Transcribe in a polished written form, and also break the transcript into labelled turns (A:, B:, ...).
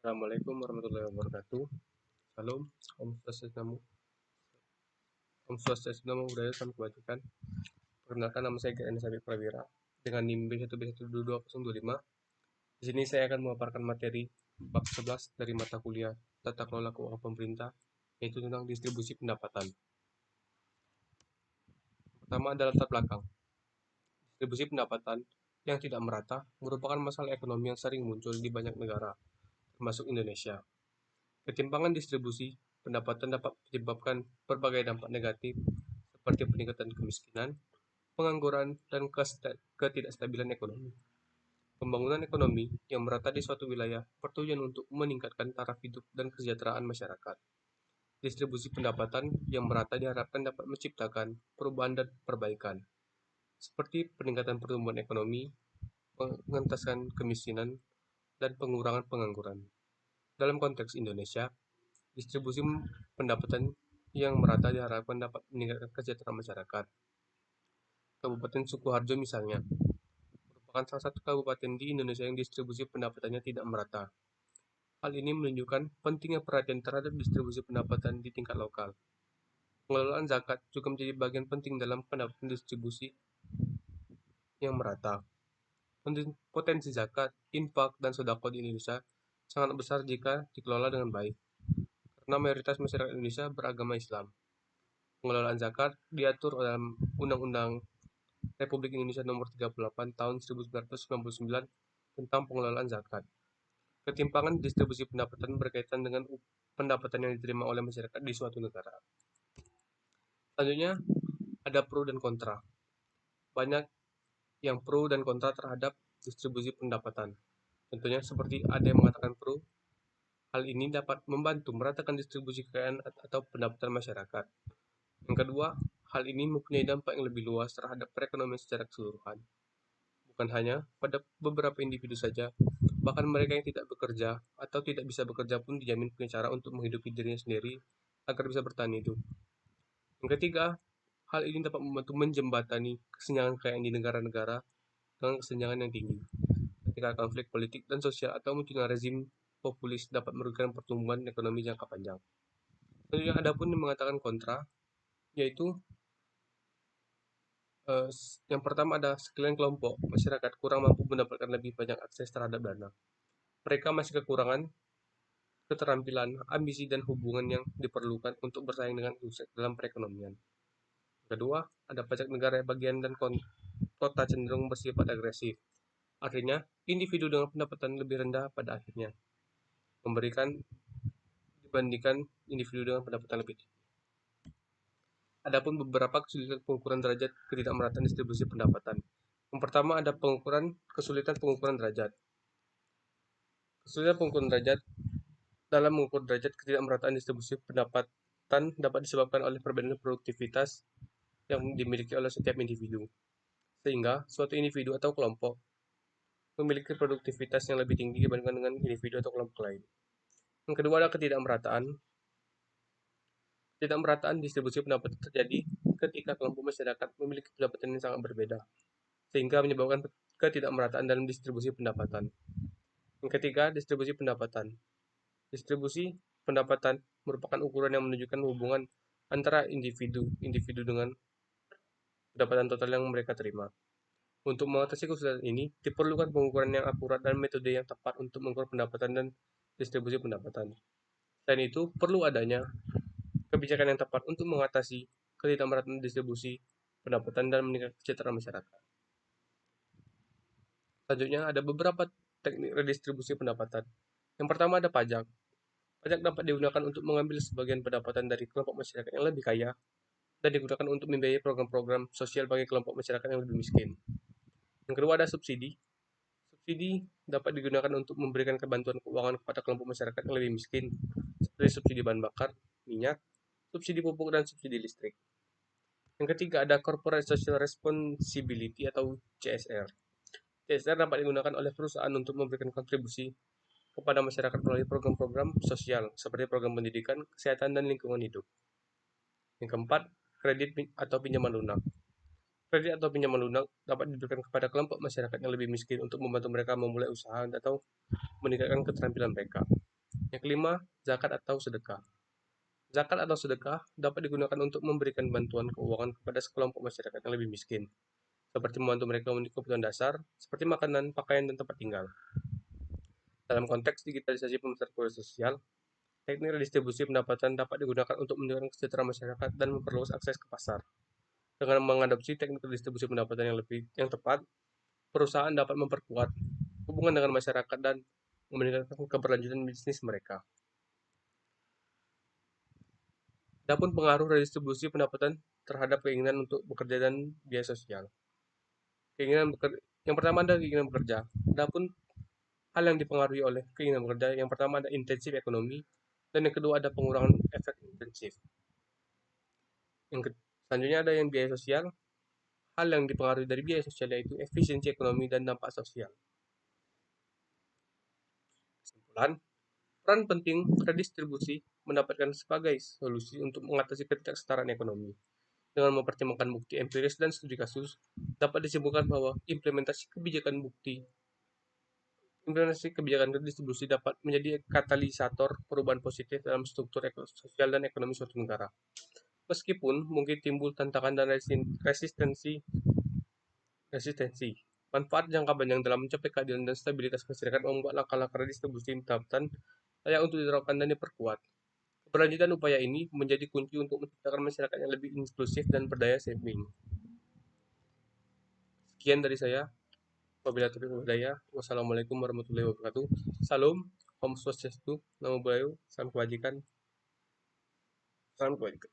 A: Assalamualaikum warahmatullahi wabarakatuh. Salam, Om Swastiastu, Om Swastiastu, Namo Buddhaya, Salam Kebajikan. Perkenalkan, nama saya Gani Sabik Prawira dengan NIM B1B12225. Di sini saya akan memaparkan materi bab 11 dari mata kuliah Tata Kelola Keuangan Pemerintah, yaitu tentang distribusi pendapatan. Pertama adalah latar belakang. Distribusi pendapatan yang tidak merata merupakan masalah ekonomi yang sering muncul di banyak negara, termasuk Indonesia. Ketimpangan distribusi pendapatan dapat menyebabkan berbagai dampak negatif seperti peningkatan kemiskinan, pengangguran, dan ketidakstabilan ekonomi. Pembangunan ekonomi yang merata di suatu wilayah bertujuan untuk meningkatkan taraf hidup dan kesejahteraan masyarakat. Distribusi pendapatan yang merata diharapkan dapat menciptakan perubahan dan perbaikan, seperti peningkatan pertumbuhan ekonomi, pengentasan kemiskinan, dan pengurangan pengangguran. Dalam konteks Indonesia, distribusi pendapatan yang merata diharapkan dapat meningkatkan kesejahteraan masyarakat. Kabupaten Sukoharjo misalnya, merupakan salah satu kabupaten di Indonesia yang distribusi pendapatannya tidak merata. Hal ini menunjukkan pentingnya perhatian terhadap distribusi pendapatan di tingkat lokal. Pengelolaan zakat juga menjadi bagian penting dalam pendapatan distribusi yang merata. Potensi zakat, infak, dan sedekah di Indonesia sangat besar jika dikelola dengan baik, karena mayoritas masyarakat Indonesia beragama Islam. Pengelolaan zakat diatur dalam Undang-Undang Republik Indonesia Nomor 38 Tahun 1999 tentang pengelolaan zakat. Ketimpangan distribusi pendapatan berkaitan dengan pendapatan yang diterima oleh masyarakat di suatu negara. Selanjutnya, ada pro dan kontra. Banyak yang pro dan kontra terhadap distribusi pendapatan. Tentunya seperti ada yang mengatakan pro, hal ini dapat membantu meratakan distribusi kekayaan atau pendapatan masyarakat. Yang kedua, hal ini mempunyai dampak yang lebih luas terhadap perekonomian secara keseluruhan. Bukan hanya pada beberapa individu saja, bahkan mereka yang tidak bekerja atau tidak bisa bekerja pun dijamin punya cara untuk menghidupi dirinya sendiri agar bisa bertahan hidup. Yang ketiga, hal ini dapat membantu menjembatani kesenjangan kekayaan di negara-negara dengan kesenjangan yang tinggi. Ketika konflik politik dan sosial atau munculnya rezim populis dapat merugikan pertumbuhan ekonomi jangka panjang. Selanjutnya ada pun yang mengatakan kontra, yaitu yang pertama ada sekalian kelompok masyarakat kurang mampu mendapatkan lebih banyak akses terhadap dana. Mereka masih kekurangan keterampilan, ambisi, dan hubungan yang diperlukan untuk bersaing dengan sukses dalam perekonomian. Kedua, ada pajak negara bagian dan kota cenderung bersifat agresif. Artinya, individu dengan pendapatan lebih rendah pada akhirnya memberikan dibandingkan individu dengan pendapatan lebih tinggi. Adapun beberapa kesulitan pengukuran derajat ketidakmerataan distribusi pendapatan. Yang pertama ada kesulitan pengukuran derajat. Kesulitan pengukuran derajat dalam mengukur derajat ketidakmerataan distribusi pendapatan dapat disebabkan oleh perbedaan produktivitas yang dimiliki oleh setiap individu. Sehingga suatu individu atau kelompok memiliki produktivitas yang lebih tinggi dibandingkan dengan individu atau kelompok lain. Yang kedua adalah ketidakmerataan. Ketidakmerataan distribusi pendapatan terjadi ketika kelompok masyarakat memiliki pendapatan yang sangat berbeda, sehingga menyebabkan ketidakmerataan dalam distribusi pendapatan. Yang ketiga, distribusi pendapatan. Distribusi pendapatan merupakan ukuran yang menunjukkan hubungan antara individu dengan pendapatan total yang mereka terima. Untuk mengatasi kesulitan ini, diperlukan pengukuran yang akurat dan metode yang tepat untuk mengukur pendapatan dan distribusi pendapatan. Selain itu, perlu adanya kebijakan yang tepat untuk mengatasi ketidakmerataan distribusi pendapatan dan meningkatkan kesejahteraan masyarakat. Selanjutnya, ada beberapa teknik redistribusi pendapatan. Yang pertama ada pajak. Pajak dapat digunakan untuk mengambil sebagian pendapatan dari kelompok masyarakat yang lebih kaya dan digunakan untuk membiayai program-program sosial bagi kelompok masyarakat yang lebih miskin. Yang kedua ada subsidi. Subsidi dapat digunakan untuk memberikan bantuan keuangan kepada kelompok masyarakat yang lebih miskin, seperti subsidi bahan bakar, minyak, subsidi pupuk, dan subsidi listrik. Yang ketiga ada Corporate Social Responsibility atau CSR. CSR dapat digunakan oleh perusahaan untuk memberikan kontribusi kepada masyarakat melalui program-program sosial seperti program pendidikan, kesehatan, dan lingkungan hidup. Yang keempat, kredit atau pinjaman lunak. Kredit atau pinjaman lunak dapat diberikan kepada kelompok masyarakat yang lebih miskin untuk membantu mereka memulai usaha atau meningkatkan keterampilan mereka. Yang kelima, zakat atau sedekah. Zakat atau sedekah dapat digunakan untuk memberikan bantuan keuangan kepada sekelompok masyarakat yang lebih miskin, seperti membantu mereka memenuhi kebutuhan dasar, seperti makanan, pakaian, dan tempat tinggal. Dalam konteks digitalisasi pemerintahan keluarga sosial, teknik redistribusi pendapatan dapat digunakan untuk meningkatkan kesejahteraan masyarakat dan memperluas akses ke pasar. Dengan mengadopsi teknik redistribusi pendapatan yang tepat, perusahaan dapat memperkuat hubungan dengan masyarakat dan meningkatkan keberlanjutan bisnis mereka. Adapun pengaruh redistribusi pendapatan terhadap keinginan untuk bekerja dan biaya sosial. Yang pertama ada keinginan bekerja. Adapun hal yang dipengaruhi oleh keinginan bekerja, yang pertama ada intensif ekonomi, dan yang kedua ada pengurangan efek intensif. Selanjutnya ada yang biaya sosial. Hal yang dipengaruhi dari biaya sosial yaitu efisiensi ekonomi dan dampak sosial. Kesimpulan, peran penting redistribusi mendapatkan sebagai solusi untuk mengatasi ketidaksetaraan ekonomi. Dengan mempertimbangkan bukti empiris dan studi kasus, dapat disimpulkan bahwa implementasi kebijakan redistribusi dapat menjadi katalisator perubahan positif dalam struktur sosial dan ekonomi suatu negara. Meskipun mungkin timbul tantangan dan resistensi, manfaat jangka panjang dalam mencapai keadilan dan stabilitas masyarakat membuat langkah-langkah redistribusi pendapatan layak untuk diterapkan dan diperkuat. Keberlanjutan upaya ini menjadi kunci untuk menciptakan masyarakat yang lebih inklusif dan berdaya saing. Sekian dari saya. Wabillahi taufiq wal hidayah. Wassalamualaikum warahmatullahi wabarakatuh. Salam, Om Swastiastu, Namo Buddhaya, Salam Kebajikan. Salam kebajikan.